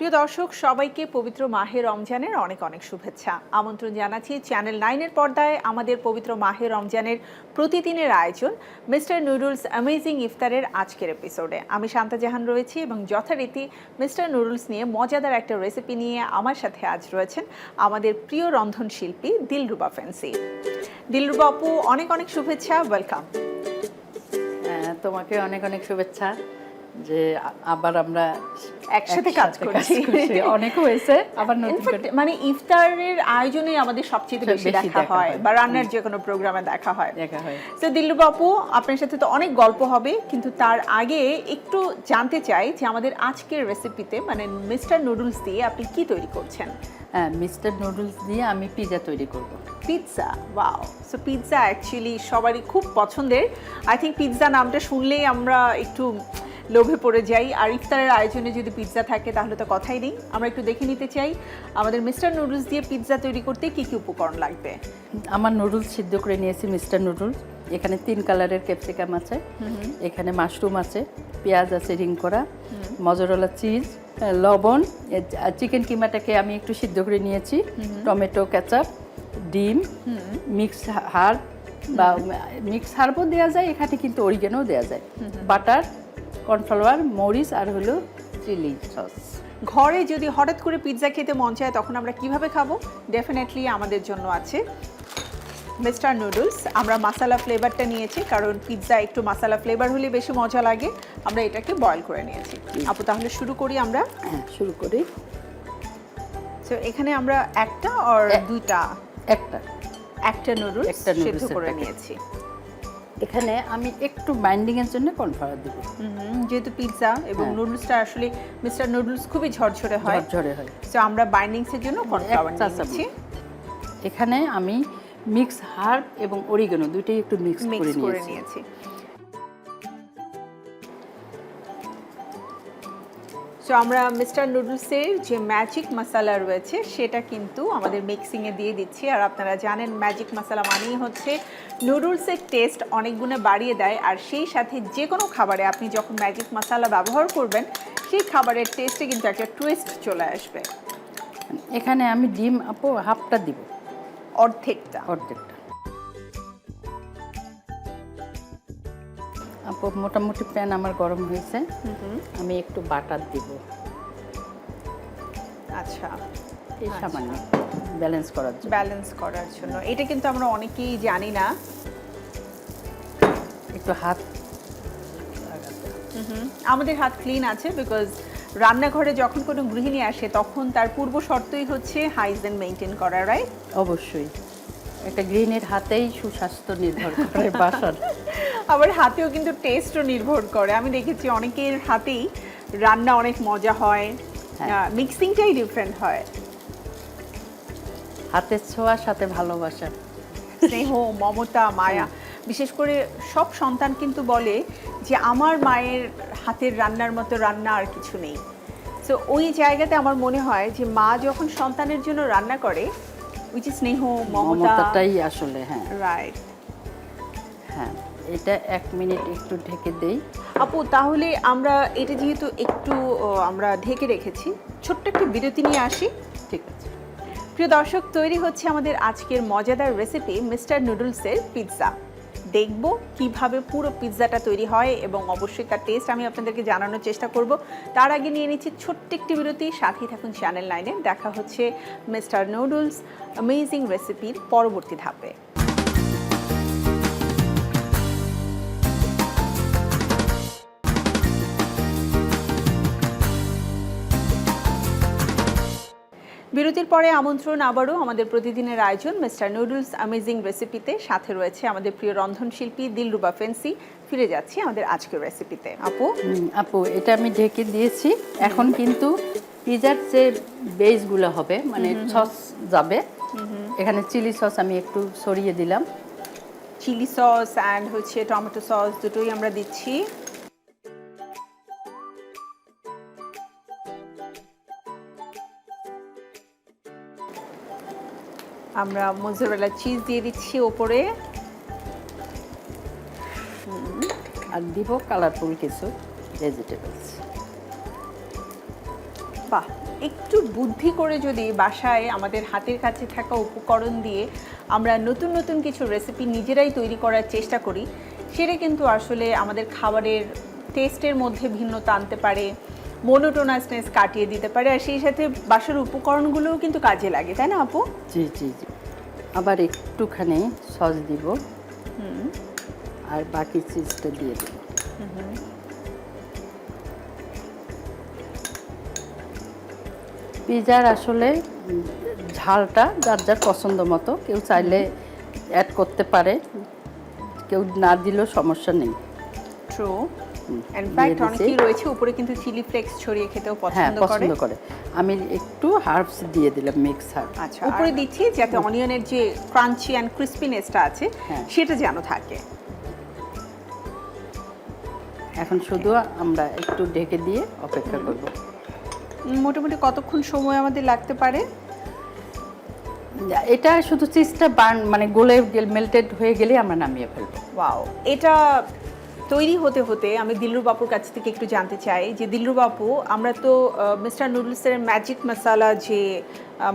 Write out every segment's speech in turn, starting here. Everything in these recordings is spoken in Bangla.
প্রিয় দর্শক সবাইকে পবিত্র মাহে রমজানের অনেক অনেক শুভেচ্ছা। আমন্ত্রণ জানাচ্ছি চ্যানেল 9-এর পর্দায় আমাদের পবিত্র মাহে রমজানের প্রতিদিনের আয়োজন মিস্টার নুডলস অ্যামেজিং ইফতারের আজকের এপিসোডে। আমি শান্তা জাহান রয়েছি এবং যথারীতি মিস্টার নুডলস নিয়ে মজাদার একটা রেসিপি নিয়ে আমার সাথে আজ রয়েছেন আমাদের প্রিয় রন্ধনশিল্পী দিলরুবা ফেন্সি। দিলরুবা আপু, অনেক অনেক শুভেচ্ছা, ওয়েলকাম। তোমাকে অনেক অনেক শুভেচ্ছা যে আবার আমরা একসাথে কাজ করছি। অনেক হয়েছে আবার নতুন করে মানে ইফতারের আয়োজনে আমাদের সবচেয়ে বেশি দেখা হয় বা রান্নার যে কোনো প্রোগ্রামে দেখা হয়। তো দিলরুবা আপু, আপনার সাথে তো অনেক গল্প হবে, কিন্তু তার আগে একটু জানতে চাই যে আমাদের আজকের রেসিপিতে মানে মিস্টার নুডলস দিয়ে আপনি কি তৈরি করছেন? হ্যাঁ, মিস্টার নুডলস দিয়ে আমি পিৎজা তৈরি করব। Pizza, wow. So pizza actually সবারই খুব পছন্দের। আই থিঙ্ক পিৎজা নামটা শুনলেই আমরা একটু লোভে পড়ে যাই, আর ইফতারের আয়োজনে যদি পিৎজা থাকে তাহলে তো কথাই নেই। আমরা একটু দেখে নিতে চাই আমাদের মিস্টার নুডলস দিয়ে পিৎজা তৈরি করতে কি কি উপকরণ লাগবে। আমার নুডলস সিদ্ধ করে নিয়েছি মিস্টার নুডলস। এখানে 3 কালারের ক্যাপসিকাম আছে, এখানে মাশরুম আছে, পেঁয়াজ আছে রিং করা, মজরেলা চিজ, লবণ, চিকেন কিমাটাকে আমি একটু সিদ্ধ করে নিয়েছি, টমেটো, কেচাপ, ডিম, মিক্স হার্ব বা মিক্স হার্বও দেওয়া যায়, এখানে কিন্তু অরিগেনও দেওয়া যায়, বাটার, কর্নফ্লাওয়ার, মরিচ আর হলো চিলি সস। ঘরে যদি হঠাৎ করে পিৎজা খেতে মন চায় তখন আমরা কিভাবে খাবো? ডেফিনেটলি আমাদের জন্য আছে মিস্টার নুডলস। আমরা মশলা ফ্লেভারটা নিয়েছি কারণ পিৎজা একটু মশলা ফ্লেভার হলে বেশি মজা লাগে। আমরা এটাকে বয়েল করে নিয়েছি। আপু, তাহলে শুরু করি আমরা? হ্যাঁ, শুরু করি। তো এখানে আমরা একটা আর দুইটা, একটা নুডলস সিদ্ধ করে নিয়েছি। এখানে আমি একটু বাইন্ডিং এর জন্য কর্নফ্লাওয়ার দেব, যেহেতু পিৎজা এবং নুডলসটা আসলে মিস্টার নুডলস খুবই ঝরঝরে হয়। তো আমরা বাইন্ডিংস এর জন্য কর্নফ্লাওয়ার নিয়েছি। এখানে আমি মিক্স হার্ব এবং অরিগানো দুটোই একটু মিক্স করে নিয়েছি। তো আমরা মিস্টার নুডলসের যে ম্যাজিক মশলা রয়েছে সেটা কিন্তু আমাদের মিক্সিংয়ে দিয়ে দিচ্ছি। আর আপনারা জানেন ম্যাজিক মশলা মানেই হচ্ছে নুডলসের টেস্ট অনেক গুণে বাড়িয়ে দেয়, আর সেই সাথে যে কোনো খাবারে আপনি যখন ম্যাজিক মশলা ব্যবহার করবেন সেই খাবারের টেস্টে কিন্তু একটা টুইস্ট চলে আসবে। এখানে আমি ডিম আপু হাফটা দিব, অর্ধেকটা। আপু মোটামুটি প্যান আমার গরম হয়েছে, আমি একটু বাটার দিব। আচ্ছা, এই সামান্য ব্যালেন্স করার জন্য। এটা কিন্তু আমরা অনেকেই জানি না। একটু হাত, আমাদের হাত ক্লিন আছে বিকজ রান্নাঘরে যখন কোনো গৃহিণী আসে তখন তার পূর্ব শর্তই হচ্ছে হাইজিন মেইনটেইন করা, রাইট? অবশ্যই, একটা গৃহিণীর হাতেই সুস্বাস্থ্য নির্ভর করে বাসার। আবার হাতেও কিন্তু টেস্টও নির্ভর করে। আমি দেখেছি অনেকের হাতেই রান্না অনেক মজা হয়, মিক্সিংটাই ডিফারেন্ট হয়। হাতের ছোঁয়ার সাথে ভালোবাসা, স্নেহ, মমতা, মায়া। বিশেষ করে সব সন্তান কিন্তু বলে যে আমার মায়ের হাতের রান্নার মতো রান্না আর কিছু নেই। তো ওই জায়গাতে আমার মনে হয় যে মা যখন সন্তানের জন্য রান্না করে, উইচ ইজ স্নেহ, মমতাটাই আসলে। হ্যাঁ, রাইট। হ্যাঁ, এটা 1 মিনিট একটু ঢেকে দেই। আপু, তাহলে আমরা এটা যেহেতু একটু আমরা ঢেকে রেখেছি, ছোট্ট একটু বিরতি নিয়ে আসি। ঠিক আছে। প্রিয় দর্শক, তৈরি হচ্ছে আমাদের আজকের মজাদার রেসিপি মিস্টার নুডলসের পিৎজা। দেখব কিভাবে পুরো পিৎজাটা তৈরি হয় এবং অবশ্যই তার টেস্ট আমি আপনাদেরকে জানানোর চেষ্টা করব। তার আগে নিয়ে নিচ্ছি ছোট্ট একটি বিরতি। সাথেই থাকুন চ্যানেল 9-এ। দেখা হচ্ছে মিস্টার নুডলস অ্যামেজিং রেসিপির পরবর্তী ধাপে। বিরতির পরে আমন্ত্রণ আবারও আমাদের প্রতিদিনের আয়োজন মিস্টার নুডলস অ্যামেজিং রেসিপিতে। সাথে রয়েছে আমাদের প্রিয় রন্ধনশিল্পী দিলরুবা ফেন্সি। ফিরে যাচ্ছি আমাদের আজকের রেসিপিতে। আপু, এটা আমি ঢেকে দিয়েছি। এখন কিন্তু পিৎজার যে বেসগুলো হবে, মানে সস যাবে, এখানে চিলি সস আমি একটু ছড়িয়ে দিলাম। চিলি সস অ্যান্ড হচ্ছে টমেটো সস দুটোই আমরা দিচ্ছি। আমরা মোজারেলা চিজ দিয়ে দিচ্ছি ওপরে, আর দিব কালারফুল কিছু ভেজিটেবলস। বাহ, একটু বুদ্ধি করে যদি বাসায় আমাদের হাতের কাছে থাকা উপকরণ দিয়ে আমরা নতুন নতুন কিছু রেসিপি নিজেরাই তৈরি করার চেষ্টা করি, সেটা কিন্তু আসলে আমাদের খাবারের টেস্টের মধ্যে ভিন্নতা আনতে পারে, মোনোটোনাসনেস কাটিয়ে দিতে পারে, আর সেই সাথে বাসার উপকরণগুলোও কিন্তু কাজে লাগে, তাই না আপু? জি জি জি। আবার একটুখানি সস দিব, আর বাকি চিজটা দিয়ে দেব। পিৎজার আসলে ঝালটা যার যার পছন্দ মতো, কেউ চাইলে অ্যাড করতে পারে, কেউ না দিলেও সমস্যা নেই। ট্রু। ইনফ্যাক্ট অনেকেই রয়েছে উপরে কিন্তু চিলি ফ্লেক্স ছড়িয়ে খেতেও হ্যাঁ পছন্দ করে। আমি একটু হার্বস দিয়ে দিলাম, মিক্স হার্ব। আচ্ছা, উপরে দিচ্ছি যাতে অনিয়নের যে ক্রাঞ্চি অ্যান্ড ক্রিস্পিনেসটা আছে সেটা যেন থাকে। এখন শুধু আমরা একটু ঢেকে দিয়ে অপেক্ষা করব। মোটামুটি কতক্ষণ সময় আমাদের লাগতে পারে? এটা শুধু চিজটা মানে গলে মেল্টেড হয়ে গেলে আমরা নামিয়ে ফেলবো। ওয়াও, এটা তৈরি হতে হতে আমি দিলরু বাপুর কাছ থেকে একটু জানতে চাই যে দিলরু বাপু, আমরা তো মিস্টার নুডলসের ম্যাজিক মশালা যে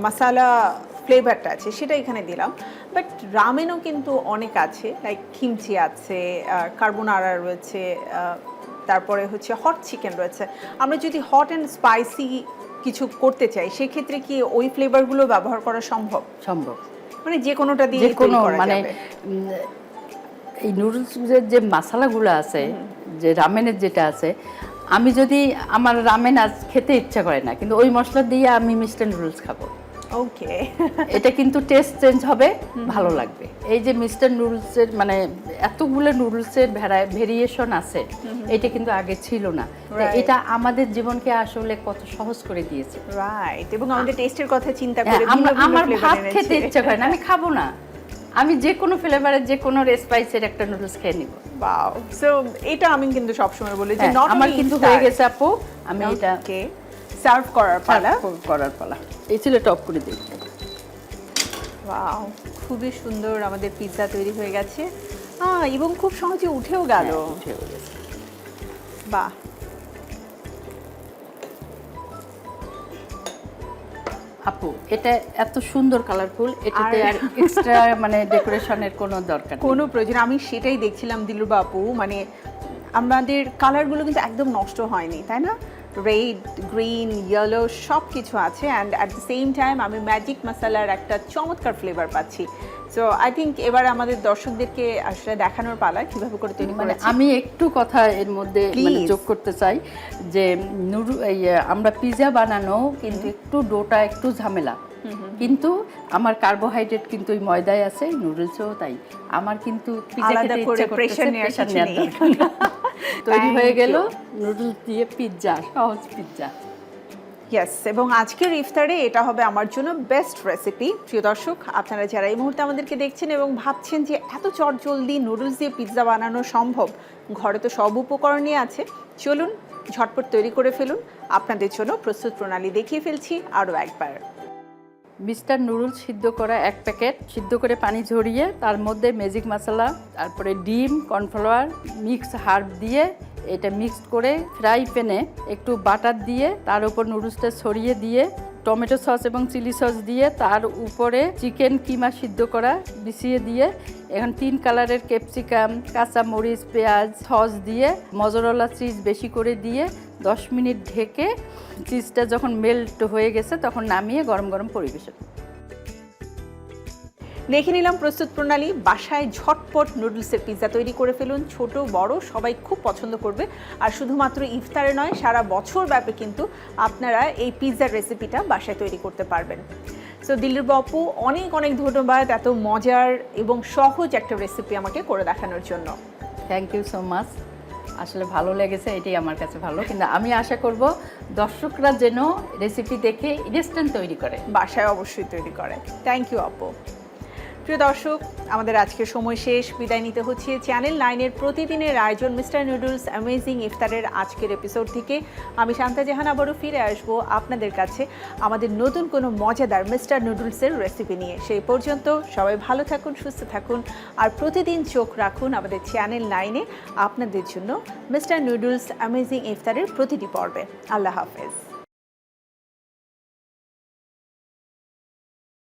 মশালা ফ্লেভারটা আছে সেটা এখানে দিলাম, বাট রামেনও কিন্তু অনেক আছে, লাইক খিমচি আছে, কার্বোনারা রয়েছে, তারপরে হচ্ছে হট চিকেন রয়েছে। আমরা যদি হট অ্যান্ড স্পাইসি কিছু করতে চাই সেক্ষেত্রে কি ওই ফ্লেভারগুলো ব্যবহার করা সম্ভব? সম্ভব, মানে যে কোনোটা দিয়ে কোনো মানে এই নুডলসের যে মশলাগুলো আছে, যে রামেনের যেটা আছে, আমি যদি আমার রামেন আজ খেতে ইচ্ছা করে না, কিন্তু ওই মশলা দিয়ে আমি মিস্টার নুডলস খাবো, ওকে, এটা কিন্তু টেস্ট চেঞ্জ হবে, ভালো লাগবে। এই যে মিস্টার নুডলসের মানে এতগুলো নুডলসের ভেরিয়েশন আছে, এটা কিন্তু আগে ছিল না। এটা আমাদের জীবনকে আসলে কত সহজ করে দিয়েছে। রাইট, এবং আমাদের টেস্টের কথা চিন্তা করে আমার ভাত খেতে ইচ্ছা করে না, আমি খাবো না, আমি যে কোনো ফ্লেভারের যে কোনো স্পাইসের একটা নুডলস খেয়ে নিব। ওয়াও, সো এটা আমি কিন্তু সবসময় বলি যে আমার কিন্তু হয়ে গেছে আপু, আমি এটাকে সার্ভ করার পালা এই ছিল টপ করে দিই। ওয়াও, খুবই সুন্দর আমাদের পিৎজা তৈরি হয়ে গেছে, এবং খুব সহজে উঠেও গেল। বাহ, আপু এটা এত সুন্দর কালারফুল, এটাতে আর এক্সট্রা মানে ডেকোরেশনের কোনো দরকার নেই, কোনো প্রয়োজন। আমি সেটাই দেখছিলাম দিলরু বাপু, মানে আমাদের কালারগুলো কিন্তু একদম নষ্ট হয়নি, তাই না? রেড, গ্রিন, ইয়েলো সব কিছু আছে, and at the same time আমি ম্যাজিক মশালার একটা চমৎকার ফ্লেভার পাচ্ছি। সো আই থিঙ্ক এবার আমাদের দর্শকদেরকে আসলে দেখানোর পালা কিভাবে করে তৈরি মানে করেছি। আমি একটু কথা এর মধ্যে মানে যোগ করতে চাই যে আমরা পিৎজা বানানো কিন্তু একটু ডোটা একটু ঝামেলা, কিন্তু আমার কার্বোহাইড্রেট কিন্তু ওই ময়দায় আছে, নুডলসও তাই। আমার কিন্তু আলাদা করে প্রেশার নেওয়ার কিছু নেই। তৈরি হয়ে গেল নুডলস দিয়ে পিৎজা, সহজ পিৎজা। ইয়েস, এবং আজকের ইফতারে এটা হবে আমার জন্য বেস্ট রেসিপি। প্রিয় দর্শক, আপনারা যারা এই মুহূর্তে আমাদেরকে দেখছেন এবং ভাবছেন যে এত চটজলদি নুডলস দিয়ে পিৎজা বানানো সম্ভব, ঘরে তো সব উপকরণই আছে, চলুন ঝটপট তৈরি করে ফেলুন। আপনাদের জন্য প্রস্তুত প্রণালী দেখিয়ে ফেলছি আরও একবার। মিস্টার নুডলস সিদ্ধ করা 1 প্যাকেট, সিদ্ধ করে পানি ঝরিয়ে তার মধ্যে ম্যাজিক মশলা, তারপরে ডিম, কর্নফ্লাওয়ার, মিক্স হার্ব দিয়ে এটা মিক্সড করে ফ্রাই প্যানে একটু বাটার দিয়ে তার উপর নুডলসটা ছড়িয়ে দিয়ে টমেটো সস এবং চিলি সস দিয়ে তার উপরে চিকেন কিমা সিদ্ধ করা বিছিয়ে দিয়ে এখন 3 কালারের ক্যাপসিকাম, কাঁচা মরিচ, পেঁয়াজ, সস দিয়ে মজরেলা চিজ বেশি করে দিয়ে 10 মিনিট ঢেকে চিজটা যখন মেল্ট হয়ে গেছে তখন নামিয়ে গরম গরম পরিবেশন। দেখে নিলাম প্রস্তুত প্রণালী। বাসায় ঝটপট নুডলসের পিৎজা তৈরি করে ফেলুন, ছোট বড় সবাই খুব পছন্দ করবে। আর শুধুমাত্র ইফতারে নয়, সারা বছর ব্যাপী কিন্তু আপনারা এই পিৎজার রেসিপিটা বাসায় তৈরি করতে পারবেন। সো দিলরু বাপু, অনেক অনেক ধন্যবাদ এত মজার এবং সহজ একটা রেসিপি আমাকে করে দেখানোর জন্য। থ্যাংক ইউ সো মাচ, আসলে ভালো লেগেছে, এটাই আমার কাছে ভালো। কিন্তু আমি আশা করব দর্শকরা যেন রেসিপি দেখে ইনস্ট্যান্ট তৈরি করে, বাসায় অবশ্যই তৈরি করে। থ্যাংক ইউ আপু। প্রিয় দর্শক, আমাদের আজকের সময় শেষ, বিদায় নিতে হচ্ছে চ্যানেল 9-এর প্রতিদিনের আয়োজন মিস্টার নুডলস অ্যামেজিং ইফতারের আজকের এপিসোড থেকে। আমি শান্তা জাহান আবারও ফিরে আসবো আপনাদের কাছে আমাদের নতুন কোনো মজাদার মিস্টার নুডলসের রেসিপি নিয়ে। সেই পর্যন্ত সবাই ভালো থাকুন, সুস্থ থাকুন, আর প্রতিদিন চোখ রাখুন আমাদের চ্যানেল 9-এ আপনাদের জন্য মিস্টার নুডলস অ্যামেজিং ইফতারের প্রতিটি পর্বে। আল্লাহ হাফেজ।